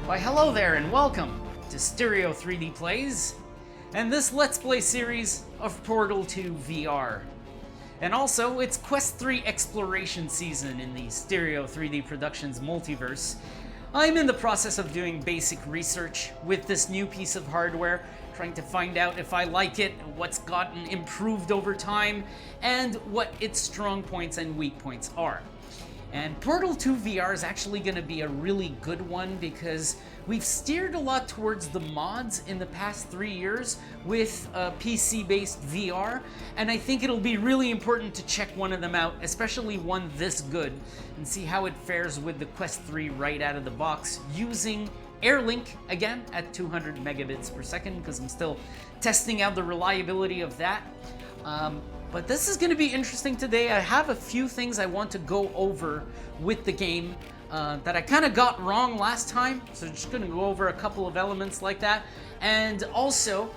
Why hello there and welcome to Stereo 3D Plays and this Let's Play series of Portal 2 VR. And also, it's Quest 3 exploration season in the Stereo 3D Productions multiverse. I'm in the process of doing basic research with this new piece of hardware, trying to find out if I like it, what's gotten improved over time, and what its strong points and weak points are. And Portal 2 VR is actually going to be a really good one because we've steered a lot towards the mods in the past 3 years with PC-based VR, and I think it'll be really important to check one of them out, especially one this good, and see how it fares with the Quest 3 right out of the box using Airlink, again, at 200 megabits per second, because I'm still testing out the reliability of that. But this is going to be interesting today. I have a few things I want to go over with the game that I kind of got wrong last time. So just going to go over a couple of elements like that. And also,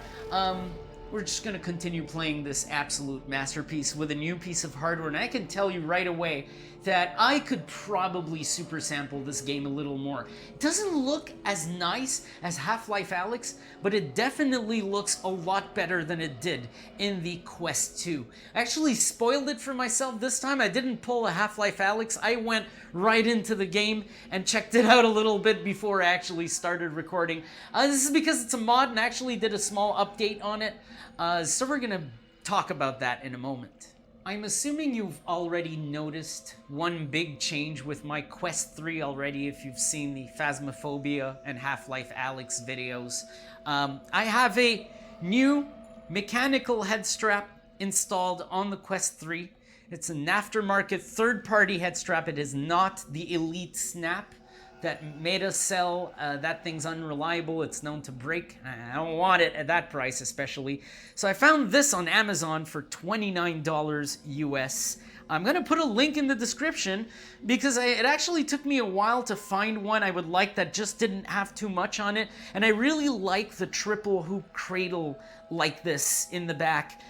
we're just going to continue playing this absolute masterpiece with a new piece of hardware. And I can tell you right away that I could probably super sample this game a little more. It doesn't look as nice as Half-Life Alyx, but it definitely looks a lot better than it did in the Quest 2. I actually spoiled it for myself this time. I didn't pull a Half-Life Alyx. I went right into the game and checked it out a little bit before I actually started recording. This is because it's a mod and I actually did a small update on it. So we're gonna talk about that in a moment. I'm assuming you've already noticed one big change with my Quest 3 already if you've seen the Phasmophobia and Half-Life Alyx videos. I have a new mechanical head strap installed on the Quest 3. It's an aftermarket third-party head strap. It is not the Elite Snap that made us sell. That thing's unreliable. It's known to break. I don't want it at that price, especially. So I found this on Amazon for $29 US. I'm gonna put a link in the description because it actually took me a while to find one I would like that just didn't have too much on it. And I really like the triple hoop cradle like this in the back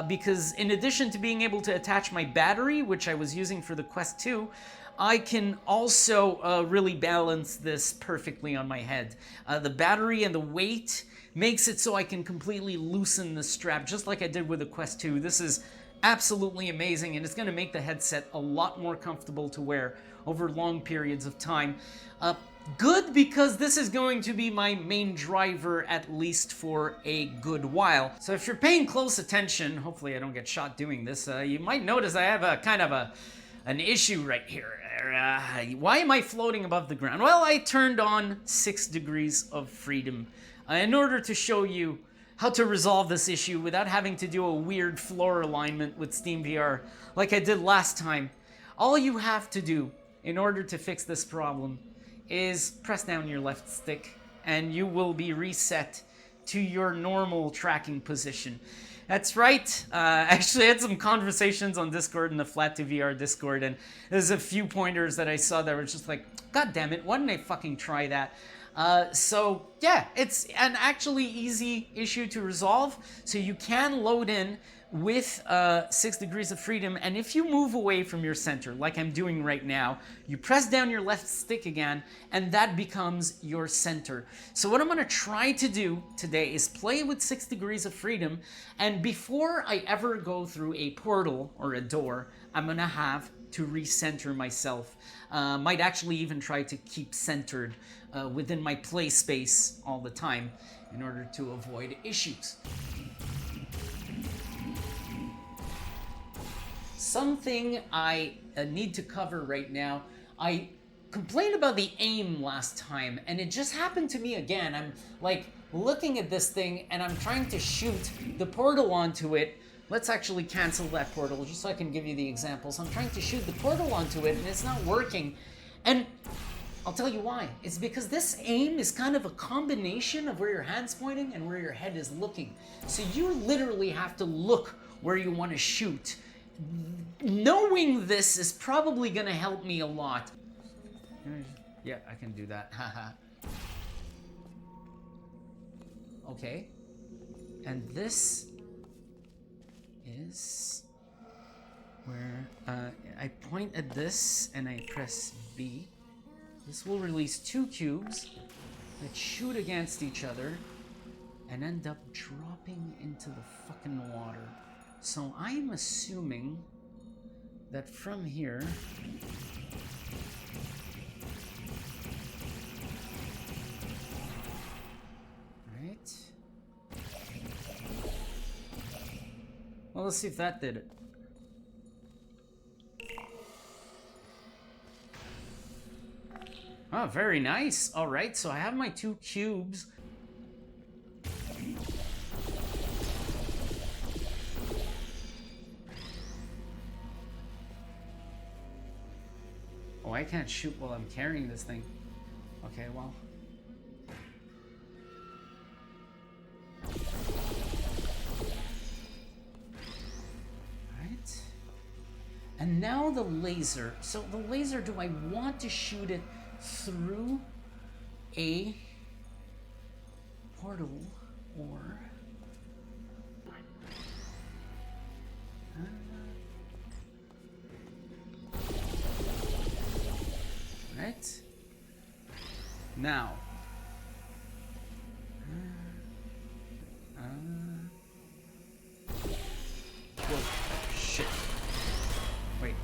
because in addition to being able to attach my battery, which I was using for the Quest 2, I can also really balance this perfectly on my head. The battery and the weight makes it so I can completely loosen the strap, just like I did with the Quest 2. This is absolutely amazing, and it's going to make the headset a lot more comfortable to wear over long periods of time. Good, because this is going to be my main driver at least for a good while. So if you're paying close attention, hopefully I don't get shot doing this, you might notice I have a kind of an issue right here. Why am I floating above the ground? Well, I turned on 6 degrees of freedom in order to show you how to resolve this issue without having to do a weird floor alignment with SteamVR like I did last time. All you have to do in order to fix this problem is press down your left stick and you will be reset to your normal tracking position. That's right. Actually, I had some conversations on Discord in the Flat to VR Discord, and there's a few pointers that I saw that were just like, God damn it, why didn't I fucking try that? So yeah, it's an actually easy issue to resolve. So you can load in with 6 degrees of freedom, and if you move away from your center, like I'm doing right now, you press down your left stick again, and that becomes your center. So what I'm going to try to do today is play with 6 degrees of freedom, and before I ever go through a portal or a door, I'm going to have to recenter myself. Might actually even try to keep centered within my play space all the time in order to avoid issues. Something I need to cover right now. I complained about the aim last time, and it just happened to me again. I'm like looking at this thing, and I'm trying to shoot the portal onto it. Let's actually cancel that portal, just so I can give you the examples. I'm trying to shoot the portal onto it, and it's not working. And I'll tell you why. It's because this aim is kind of a combination of where your hand's pointing and where your head is looking. So you literally have to look where you want to shoot. Knowing this is probably going to help me a lot. Yeah, I can do that. Haha. Okay. And this is where I point at this and I press B. This will release 2 cubes. that shoot against each other and end up dropping into the fucking water. So I'm assuming that from here... Right. Well, let's see if that did it. Oh, very nice. All right, so I have my 2 cubes. Oh, I can't shoot while I'm carrying this thing. Okay, well. Right. And now the laser. So the laser, do I want to shoot it through a portal or right now whoa, shit, wait,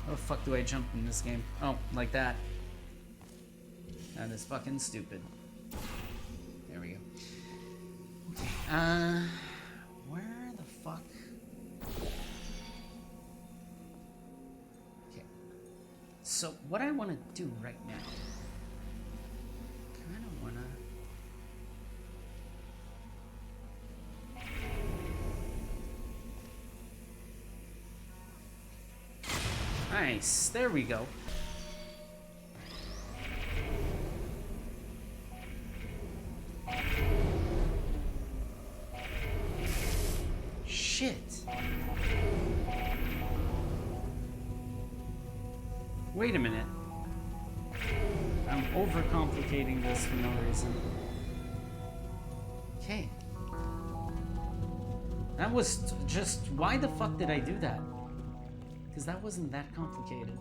how the fuck do I jump in this game? Oh, like that. That is fucking stupid. There we go. Okay. Where the fuck? Okay. So what I want to do right now, kind of want to. Nice. There we go. Shit. Wait a minute. I'm overcomplicating this for no reason. Okay. That was just... Why the fuck did I do that? Because that wasn't that complicated.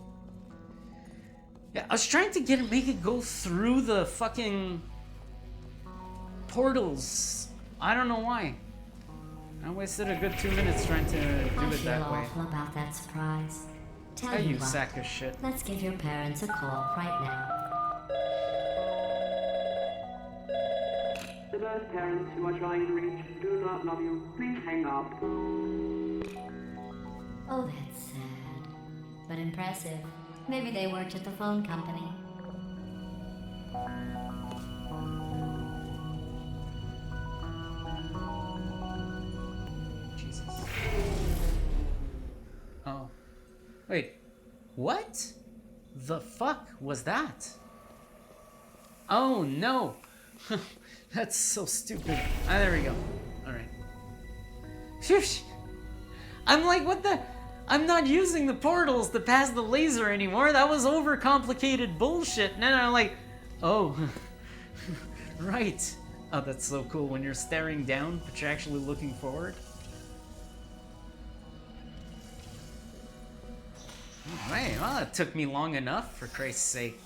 Yeah, I was trying to make it go through the fucking portals. I don't know why. I wasted a good 2 minutes trying to do it that way. I feel awful about that surprise. Tell Hey, you what, sack of shit. let's give your parents a call right now. The birth parents who are trying to reach do not love you. Please hang up. Oh, that's sad. But impressive. Maybe they worked at the phone company. Jesus. Oh. Wait. What? The fuck was that? Oh no. That's so stupid. Ah, there we go. Alright. Phew. I'm like, what the? I'm not using the portals to pass the laser anymore. That was overcomplicated bullshit. And then I'm like, oh, right. Oh, that's so cool when you're staring down, but you're actually looking forward. Alright, well, it took me long enough, for Christ's sake.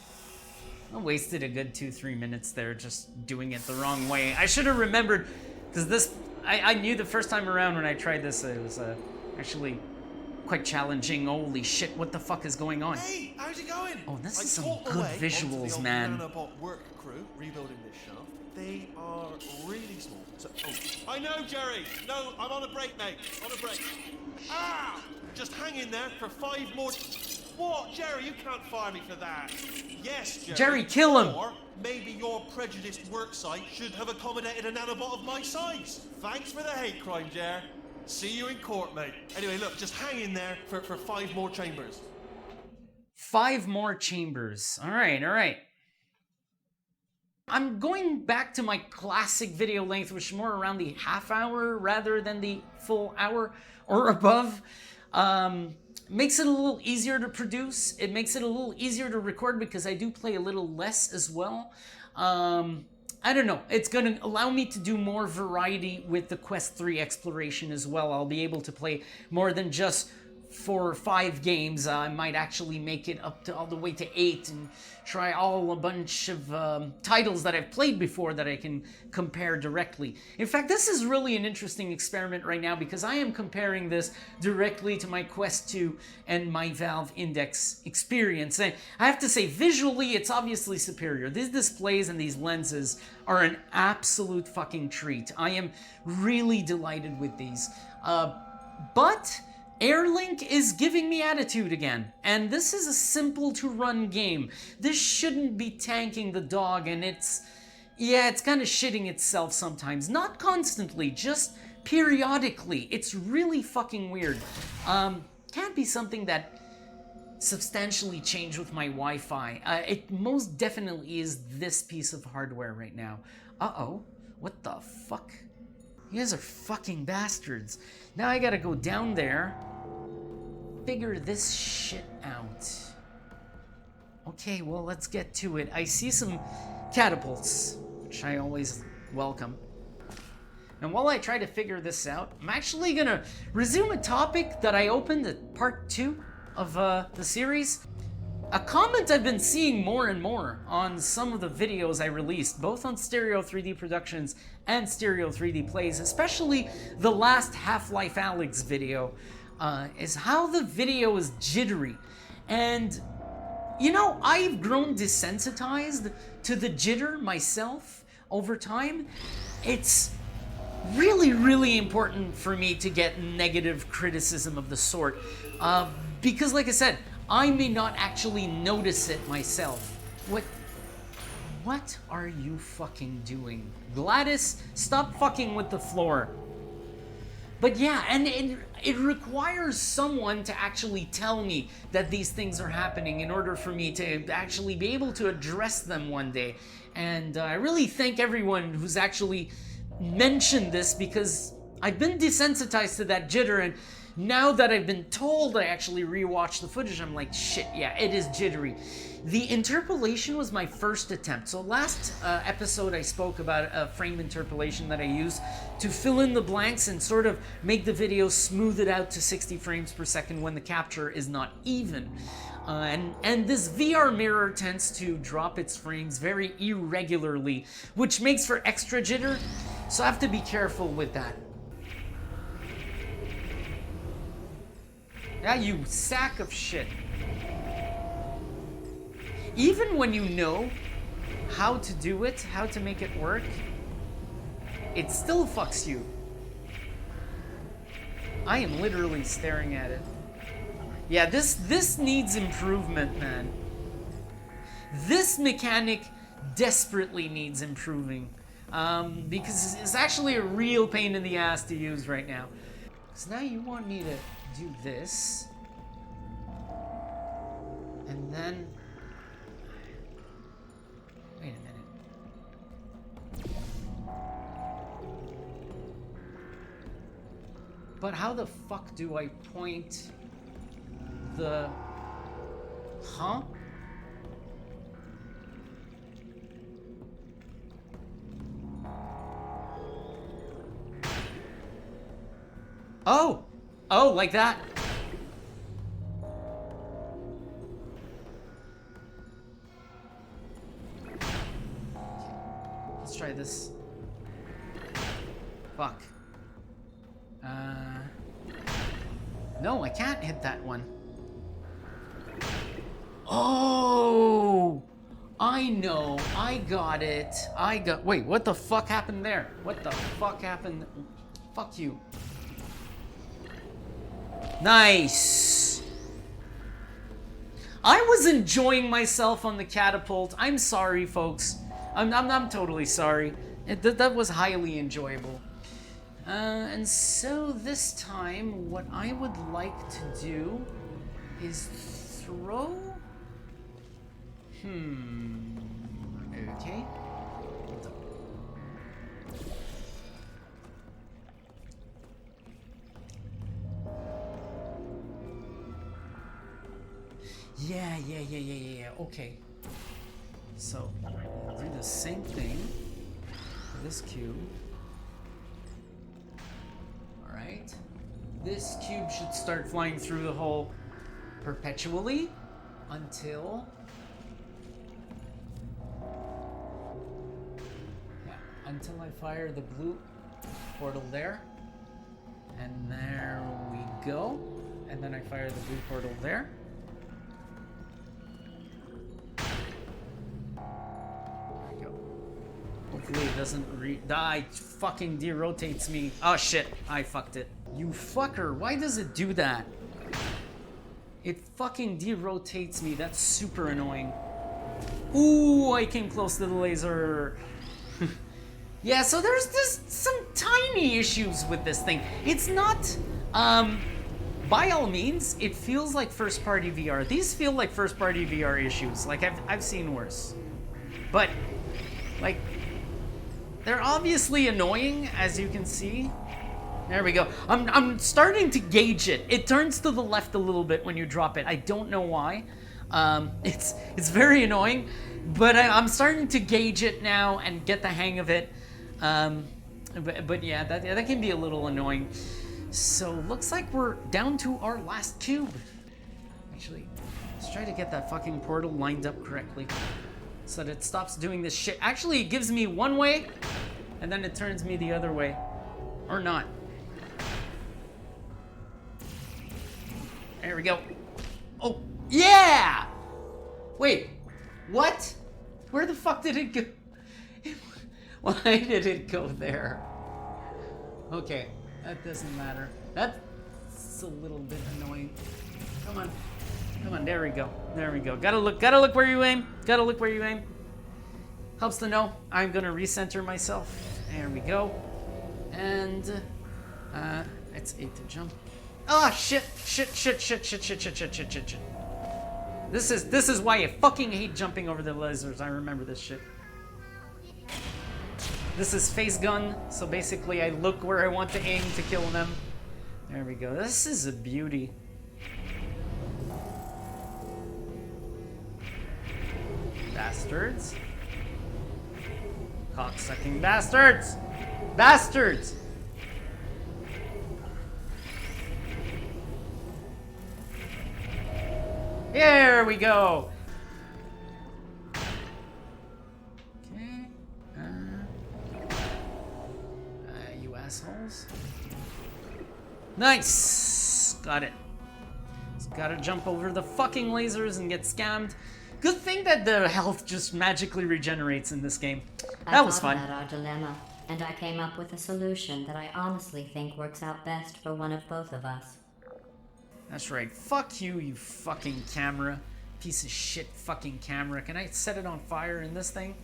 I wasted a good 2-3 minutes there just doing it the wrong way. I should have remembered, because this, I knew the first time around when I tried this, it was actually quite challenging. Holy shit, what the fuck is going on? Hey, how's it going? Oh, this I is some fought my good way visuals, onto the man. old nanobot work crew rebuilding this shaft. They are really small. So, oh, I know, Jerry. No, I'm on a break, mate. On a break. Ah! Just hang in there for 5 more. What, Jerry? You can't fire me for that. Yes, Jerry. Jerry, kill him. Or maybe your prejudiced work site should have accommodated a nanobot of my size. Thanks for the hate crime, Jer. See you in court, mate. Anyway, look, just hang in there for 5 more chambers. 5 more chambers. Alright, alright. I'm going back to my classic video length, which is more around the half hour rather than the full hour or above. Makes it a little easier to produce. It makes it a little easier to record because I do play a little less as well. I don't know. It's going to allow me to do more variety with the Quest 3 exploration as well. I'll be able to play more than just 4 or 5 games. I might actually make it up to all the way to 8 and try a bunch of titles that I've played before that I can compare directly. In fact, this is really an interesting experiment right now because I am comparing this directly to my Quest 2 and my Valve Index experience. And I have to say, visually, it's obviously superior. These displays and these lenses are an absolute fucking treat. I am really delighted with these. But Airlink is giving me attitude again, and this is a simple to run game. This shouldn't be tanking the dog, and it's kind of shitting itself sometimes. Not constantly, just periodically. It's really fucking weird. Can't be something that substantially changed with my Wi-Fi. It most definitely is this piece of hardware right now. Uh-oh, what the fuck? You guys are fucking bastards. Now I gotta go down there, figure this shit out. Okay, well, let's get to it. I see some catapults, which I always welcome. And while I try to figure this out, I'm actually gonna resume a topic that I opened at part 2 of the series. A comment I've been seeing more and more on some of the videos I released, both on Stereo 3D Productions and Stereo 3D Plays, especially the last Half-Life Alyx video, is how the video is jittery. And, you know, I've grown desensitized to the jitter myself over time. It's really, really important for me to get negative criticism of the sort, because, like I said, I may not actually notice it myself. What are you fucking doing? Gladys, stop fucking with the floor. But yeah, and it requires someone to actually tell me that these things are happening in order for me to actually be able to address them one day. And I really thank everyone who's actually mentioned this, because I've been desensitized to that jitter, and now that I've been told, I actually rewatched the footage, I'm like, shit, yeah, it is jittery. The interpolation was my first attempt. So last episode I spoke about a frame interpolation that I use to fill in the blanks and sort of make the video smooth it out to 60 frames per second when the capture is not even. And this VR mirror tends to drop its frames very irregularly, which makes for extra jitter, so I have to be careful with that. Yeah, you sack of shit. Even when you know how to do it, how to make it work, it still fucks you. I am literally staring at it. Yeah, this needs improvement, man. This mechanic desperately needs improving, because it's actually a real pain in the ass to use right now. So now you want me to do this, and then wait a minute. But how the fuck do I point the... Huh? Oh! Oh, like that. Okay. Let's try this. Fuck. No, I can't hit that one. Oh! I know. I got it. Wait, what the fuck happened there? What the fuck happened? Fuck you. Nice. I was enjoying myself on the catapult. I'm sorry, folks. I'm totally sorry. That was highly enjoyable. And so this time, what I would like to do is throw... Okay. Yeah. Okay. So, I'll do the same thing for this cube. Alright. This cube should start flying through the hole perpetually until... Yeah, until I fire the blue portal there. And there we go. And then I fire the blue portal there. There we go. Hopefully it doesn't die. Fucking derotates me. Oh shit, I fucked it. You fucker, why does it do that? It fucking derotates me. That's super annoying. Ooh, I came close to the laser. Yeah, so there's just some tiny issues with this thing. It's not, by all means, it feels like first-party VR. These feel like first-party VR issues. Like, I've seen worse. But, like, they're obviously annoying, as you can see. There we go. I'm starting to gauge it. It turns to the left a little bit when you drop it. I don't know why. It's very annoying, but I'm starting to gauge it now and get the hang of it. But yeah, that can be a little annoying. So looks like we're down to our last cube. Actually, let's try to get that fucking portal lined up correctly so that it stops doing this shit. Actually, it gives me one way and then it turns me the other way. Or not. There we go. Oh, yeah! Wait, what? Where the fuck did it go? Why did it go there? Okay, that doesn't matter. That's a little bit annoying. Come on. Come on, there we go. There we go. Gotta look where you aim. Gotta look where you aim. Helps to know. I'm gonna recenter myself. There we go. And it's 8 to jump. Oh shit. This is why I fucking hate jumping over the lasers. I remember this shit. This is face gun, so basically I look where I want to aim to kill them. There we go. This is a beauty. Bastards. Cocksucking bastards! Bastards! Here we go! Okay. You assholes. Nice! Got it. Just gotta jump over the fucking lasers and get scammed. Good thing that the health just magically regenerates in this game. That was fun. I thought about our dilemma, and I came up with a solution that I honestly think works out best for one of both of us. That's right. Fuck you, you fucking camera. Piece of shit fucking camera. Can I set it on fire in this thing?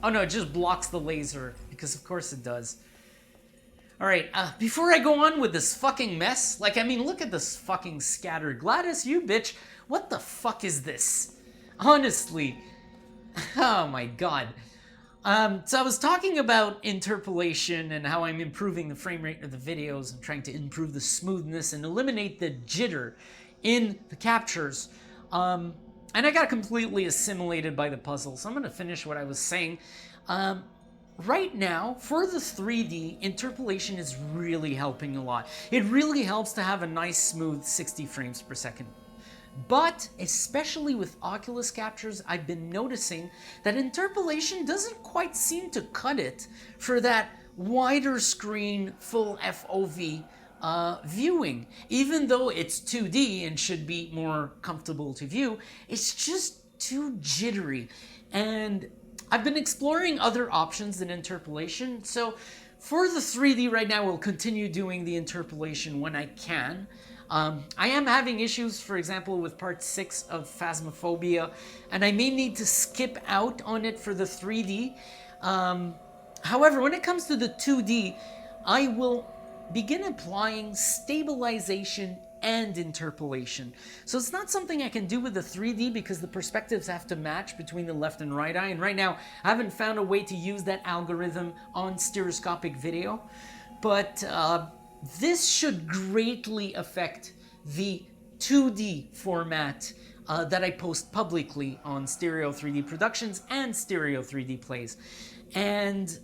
Oh no, it just blocks the laser, because of course it does. Alright, before I go on with this fucking mess, like, I mean, look at this fucking scatter. Gladys, you bitch, what the fuck is this? Honestly. Oh my god. So I was talking about interpolation and how I'm improving the frame rate of the videos and trying to improve the smoothness and eliminate the jitter in the captures. And I got completely assimilated by the puzzle, so I'm going to finish what I was saying. Right now, for the 3D, interpolation is really helping a lot. It really helps to have a nice, smooth 60 frames per second. But, especially with Oculus captures, I've been noticing that interpolation doesn't quite seem to cut it for that wider screen, full FOV viewing. Even though it's 2D and should be more comfortable to view, it's just too jittery. And I've been exploring other options than interpolation, so for the 3D right now, we'll continue doing the interpolation when I can. I am having issues, for example, with part 6 of Phasmophobia, and I may need to skip out on it for the 3D. However, when it comes to the 2D, I will begin applying stabilization and interpolation. So it's not something I can do with the 3D because the perspectives have to match between the left and right eye, and right now I haven't found a way to use that algorithm on stereoscopic video. But this should greatly affect the 2D format that I post publicly on Stereo 3D Productions and Stereo 3D Plays. And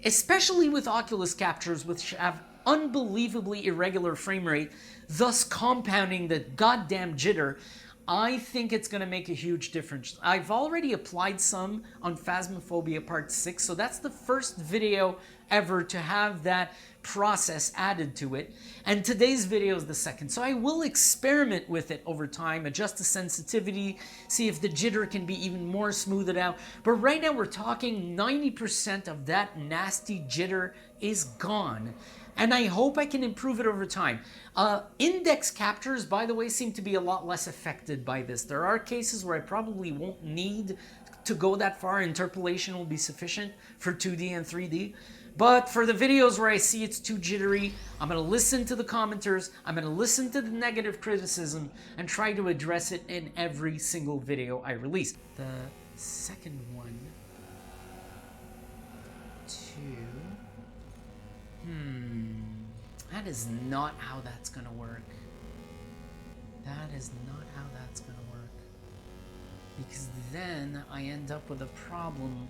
especially with Oculus captures, which have unbelievably irregular frame rate, thus compounding the goddamn jitter, I think it's going to make a huge difference. I've already applied some on Phasmophobia Part 6, so that's the first video ever to have that process added to it, and today's video is the second. So I will experiment with it over time, adjust the sensitivity, see if the jitter can be even more smoothed out. But right now we're talking 90% of that nasty jitter is gone, and I hope I can improve it over time. Index captures, by the way, seem to be a lot less affected by this. There are cases where I probably won't need to go that far. Interpolation will be sufficient for 2D and 3D. But for the videos where I see it's too jittery, I'm going to listen to the commenters, I'm going to listen to the negative criticism, and try to address it in every single video I release. The second one, that is not how that's going to work. That is not how that's going to work. Because then I end up with a problem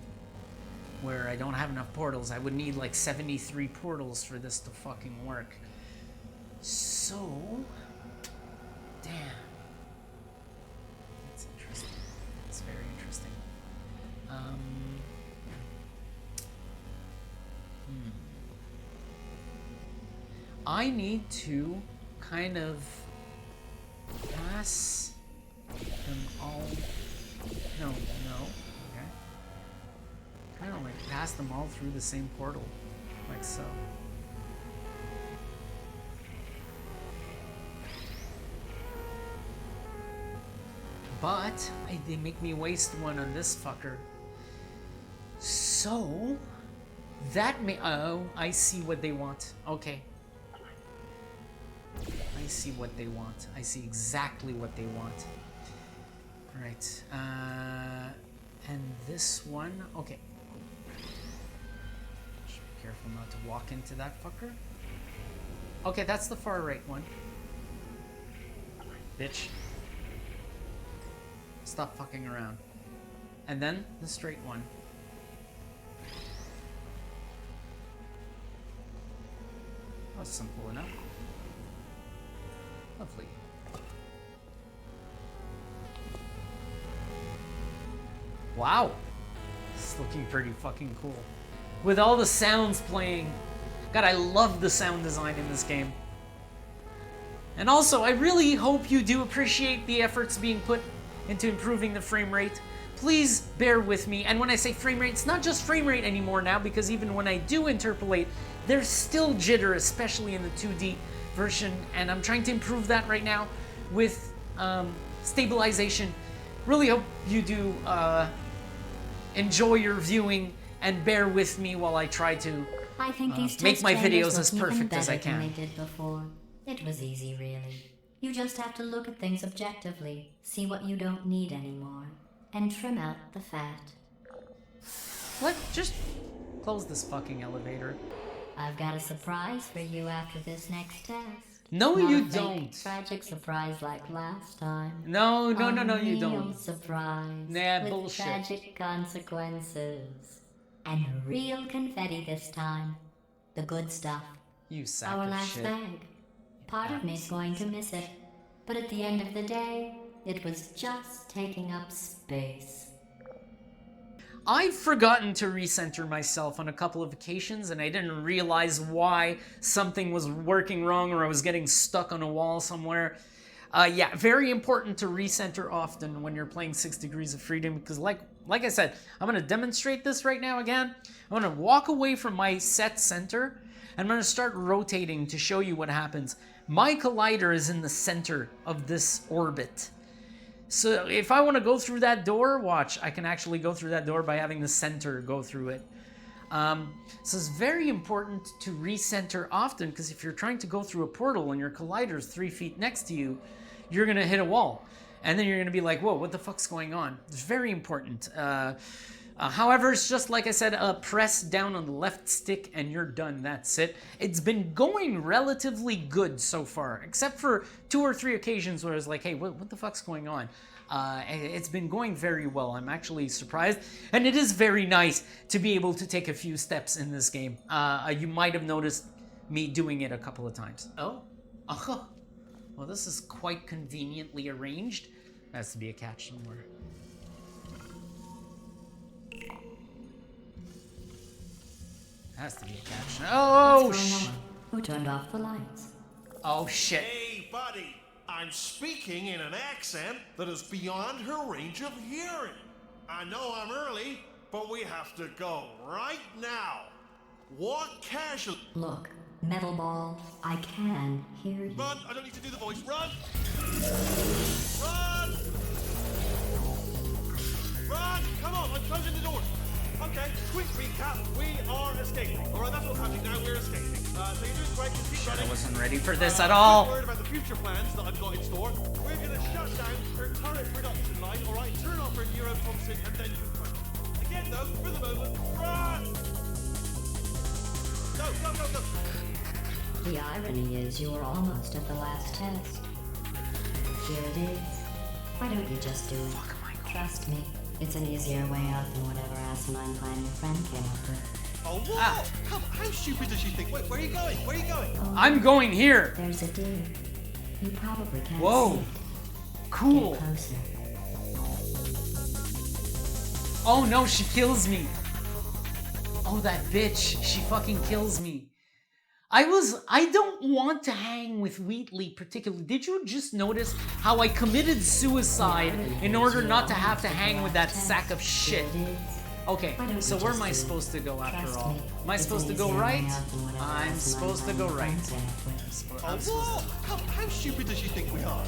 where I don't have enough portals. I would need like 73 portals for this to fucking work. So, damn. That's interesting. That's very interesting. I need to kind of pass them all. No. Okay. Kind of like pass them all through the same portal, like so. But they make me waste one on this fucker. So that may. Oh, I see what they want. Okay. I see what they want. I see exactly what they want. Right. And this one. Okay. Just be careful not to walk into that fucker. Okay, that's the far right one. Bitch. Stop fucking around. And then the straight one. That was simple enough. Lovely. Wow. This is looking pretty fucking cool. With all the sounds playing. God, I love the sound design in this game. And also, I really hope you do appreciate the efforts being put into improving the frame rate. Please bear with me. And when I say frame rate, it's not just frame rate anymore now, because even when I do interpolate, there's still jitter, especially in the 2D version, and I'm trying to improve that right now with stabilization. Really hope you do enjoy your viewing and bear with me while I try to I think these make my videos as look even perfect as I better than can. they did before. It was easy, really. You just have to look at things objectively, see what you don't need anymore, and trim out the fat. Just close this fucking elevator. I've got a surprise for you after this next test. No, Not you a fake, don't. Tragic surprise like last time. No, you Real don't. surprise. Nah, with bullshit. tragic consequences. And real confetti this time. The good stuff. You sack Our of last shit. bag. Part of me's going to miss it. But at the end of the day, it was just taking up space. I've forgotten to recenter myself on a couple of occasions, and I didn't realize why something was working wrong or I was getting stuck on a wall somewhere. Yeah, very important to recenter often when you're playing 6 Degrees of Freedom, because like I said, I'm going to demonstrate this right now again. I'm going to walk away from my set center, and I'm going to start rotating to show you what happens. My collider is in the center of this orbit. So if I want to go through that door, watch, I can actually go through that door by having the center go through it. So it's very important to recenter often, because if you're trying to go through a portal and your collider is 3 feet next to you, you're going to hit a wall. And then you're going to be like, whoa, what the fuck's going on? It's very important. However, it's just like I said, press down on the left stick and you're done. That's it. It's been going relatively good so far, except for 2 or 3 occasions where I was like, hey, what the fuck's going on? It's been going very well. I'm actually surprised. And it is very nice to be able to take a few steps in this game. You might have noticed me doing it a couple of times. Oh, well, this is quite conveniently arranged. There has to be a catch somewhere. Has to be a catch. Oh, Who turned off the lights? Oh shit. Hey, buddy. I'm speaking in an accent that is beyond her range of hearing. I know I'm early, but we have to go right now. What casual... Look, metal ball, I can hear you. Run! I don't need to do the voice. Run! Run! Run! Come on, I'm closing the door. Okay, quick recap. We are escaping. Alright, that's what's happening now. We're escaping. So you're doing great. Just keep running. I wasn't ready for this at all. Word about the future plans that I've got in store. We're going to shut down her current production line, alright? Turn off her neurotoxin and then confront. Again, though, for the moment, run! Go! The irony is you were almost at the last test. Here it is. Why don't you just do it? Trust me, it's an easier way out than whatever asinine plan your friend came up with. Oh, what? How stupid does she think? Wait, where are you going? Where are you going? Oh, I'm going here. there's a deer. You probably can't Whoa. see it. Cool. Get closer. Oh no, she kills me. Oh, that bitch. She fucking kills me. I don't want to hang with Wheatley particularly. Did you just notice how I committed suicide in order not to have to hang with that sack of shit? Okay, so where am I supposed to go after all? Am I supposed to go right? I'm supposed to go right. How stupid does she think we are?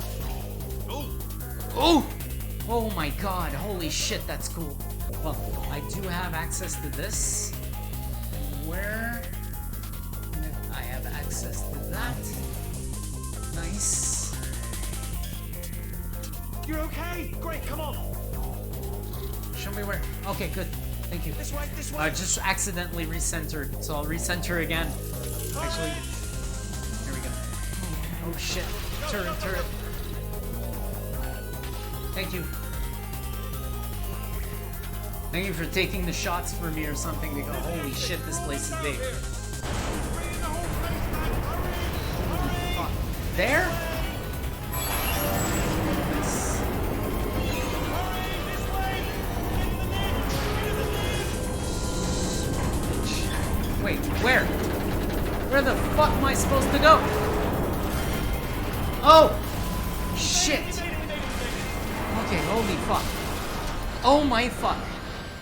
Oh my god, holy shit, that's cool. Well, I do have access to this. Where? I have access to that. Nice. You're okay? Great, come on. Show me where. Okay, good. Thank you. This way. I just accidentally recentered, so I'll recenter again. Actually, here we go. Oh shit. Turret. Thank you. Thank you for taking the shots for me or something to go, holy shit, this place is big. Fuck. There? Nice. Wait, where? Where the fuck am I supposed to go? Oh! Shit! Okay, holy fuck. Oh my fuck.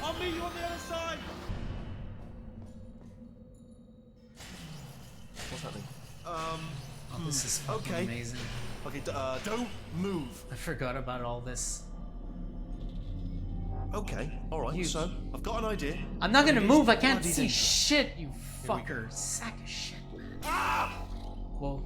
I'll meet you on the other side. What's happening? Oh, this is fucking okay. amazing. Okay, don't move. I forgot about all this. Okay, alright, so I've got an idea. I'm not gonna move, I can't bloody see dangerous. shit, you fucker. Sack of shit, man. Ah! Whoa.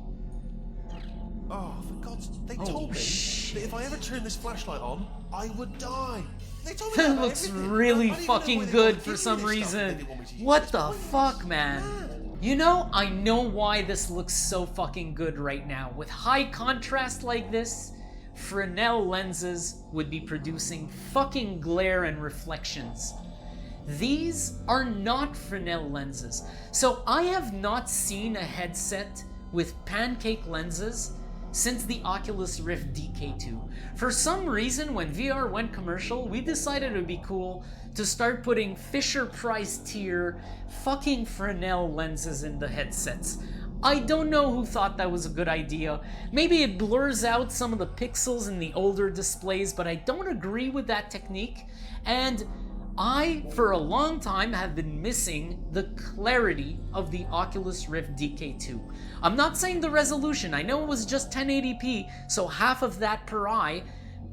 Oh, for God's sake, they Oh, told me shit. that if I ever turned this flashlight on, I would die. They told me That about looks everything. really I don't even know fucking why they good wanna for give me some this stuff. They reason. didn't want me to use What it. the It's fuck, pointless. man? You know, I know why this looks so fucking good right now. With high contrast like this, Fresnel lenses would be producing fucking glare and reflections. These are not Fresnel lenses. So I have not seen a headset with pancake lenses since the Oculus Rift DK2. For some reason, when VR went commercial, we decided it would be cool to start putting Fisher-Price tier fucking Fresnel lenses in the headsets. I don't know who thought that was a good idea. Maybe it blurs out some of the pixels in the older displays, but I don't agree with that technique. And I, for a long time, have been missing the clarity of the Oculus Rift DK2. I'm not saying the resolution, I know it was just 1080p, so half of that per eye,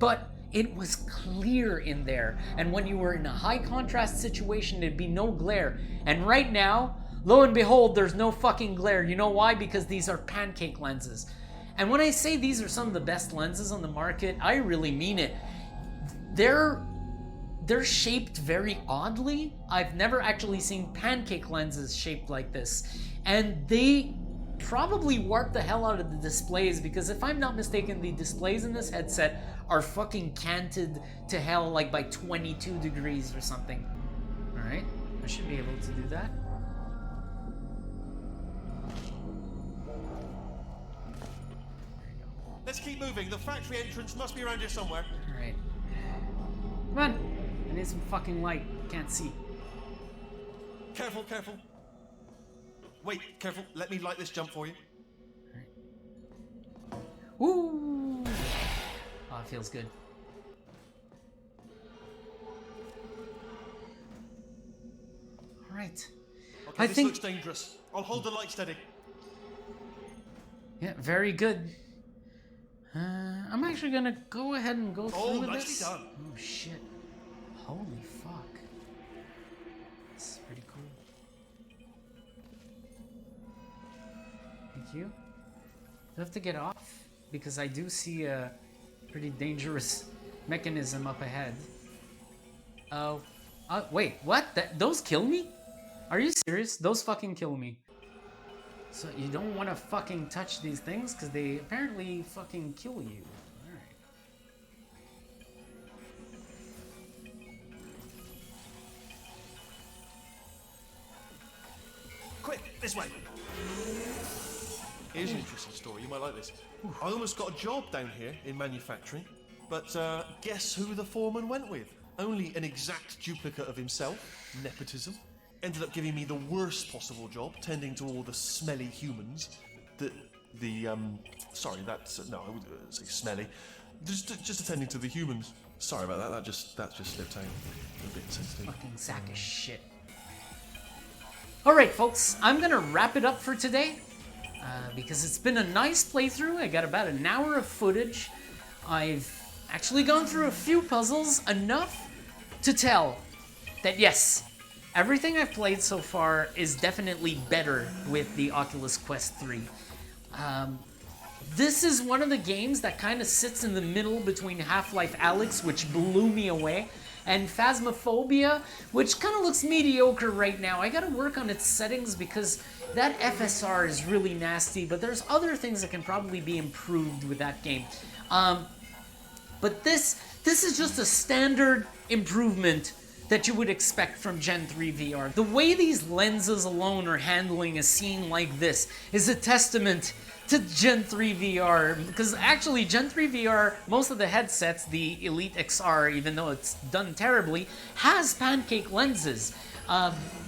but it was clear in there. And when you were in a high contrast situation, there'd be no glare. And right now, lo and behold, there's no fucking glare. You know why? Because these are pancake lenses. And when I say these are some of the best lenses on the market, I really mean it. They're shaped very oddly. I've never actually seen pancake lenses shaped like this. And they probably warp the hell out of the displays, because if I'm not mistaken, the displays in this headset are fucking canted to hell like by 22 degrees or something. All right, I should be able to do that. let's keep moving. The factory entrance must be around here somewhere. Alright. Come on. I need some fucking light. Can't see. Careful, careful. Wait, careful. Let me light this jump for you. Woo! Oh, it feels good. Alright. Okay, I this think... looks dangerous. I'll hold the light steady. Yeah, very good. I'm actually gonna go ahead and go through with nicely this. done. Oh shit. Holy fuck. This is pretty cool. Thank you. I have to get off because I do see a pretty dangerous mechanism up ahead. Oh. Wait, what? Those kill me? Are you serious? Those fucking kill me. So you don't want to fucking touch these things because they apparently fucking kill you. Alright. Quick, this way. Here's an interesting story. You might like this. I almost got a job down here in manufacturing, but guess who the foreman went with? Only an exact duplicate of himself. Nepotism. Ended up giving me the worst possible job, tending to all the smelly humans. Sorry, that's no, I would say smelly. Just attending to the humans. Sorry about that. That just slipped out. A bit sensitive. Fucking sack of shit. Alright, folks, I'm gonna wrap it up for today. Because it's been a nice playthrough. I got about an hour of footage. I've actually gone through a few puzzles, enough to tell that yes, everything I've played so far is definitely better with the Oculus Quest 3. This is one of the games that kind of sits in the middle between Half-Life Alyx, which blew me away, and Phasmophobia, which kind of looks mediocre right now. I gotta work on its settings because that FSR is really nasty, but there's other things that can probably be improved with that game. But this is just a standard improvement that you would expect from Gen 3 VR. The way these lenses alone are handling a scene like this is a testament to Gen 3 VR, because actually Gen 3 VR, most of the headsets, the Elite XR, even though it's done terribly, has pancake lenses.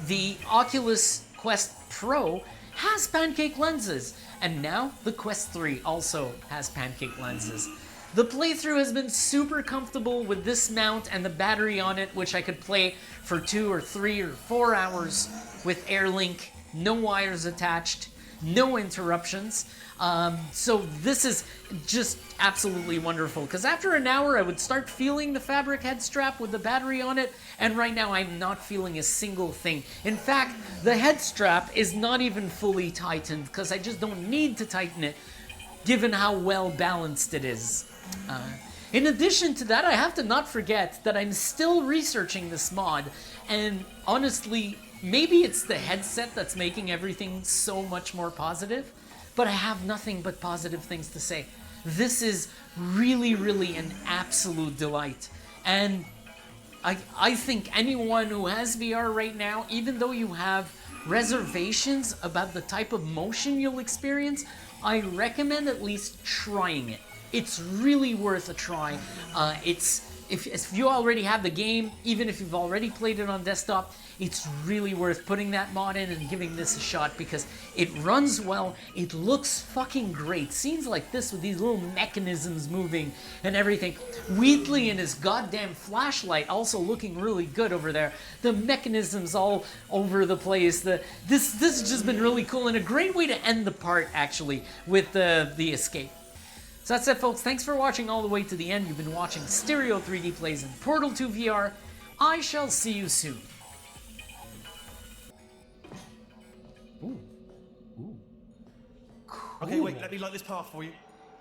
The Oculus Quest Pro has pancake lenses, and now the Quest 3 also has pancake lenses. The playthrough has been super comfortable with this mount and the battery on it, which I could play for 2 or 3 or 4 hours with AirLink, no wires attached, no interruptions. So this is just absolutely wonderful, because after an hour I would start feeling the fabric head strap with the battery on it, and right now I'm not feeling a single thing. In fact, the head strap is not even fully tightened because I just don't need to tighten it given how well balanced it is. In addition to that, I have to not forget that I'm still researching this mod, and honestly, maybe it's the headset that's making everything so much more positive, but I have nothing but positive things to say. This is really, really an absolute delight. And I think anyone who has VR right now, even though you have reservations about the type of motion you'll experience, I recommend at least trying it. It's really worth a try. If you already have the game, even if you've already played it on desktop, it's really worth putting that mod in and giving this a shot, because it runs well, it looks fucking great. Scenes like this with these little mechanisms moving and everything. Wheatley and his goddamn flashlight also looking really good over there. The mechanisms all over the place. This has just been really cool, and a great way to end the part, actually, with the escape. So that's it, folks. Thanks for watching all the way to the end. You've been watching Stereo 3D Plays in Portal 2 VR. I shall see you soon. Ooh. Cool. Okay, wait, let me light this path for you.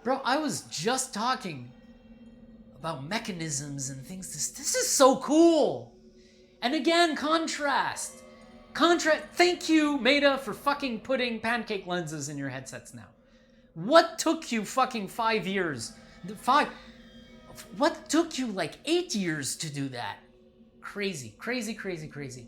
Bro, I was just talking about mechanisms and things. This is so cool. And again, contrast. Thank you, Meta, for fucking putting pancake lenses in your headsets now. What took you fucking 5 years? What took you like 8 years to do that? Crazy, crazy, crazy, crazy.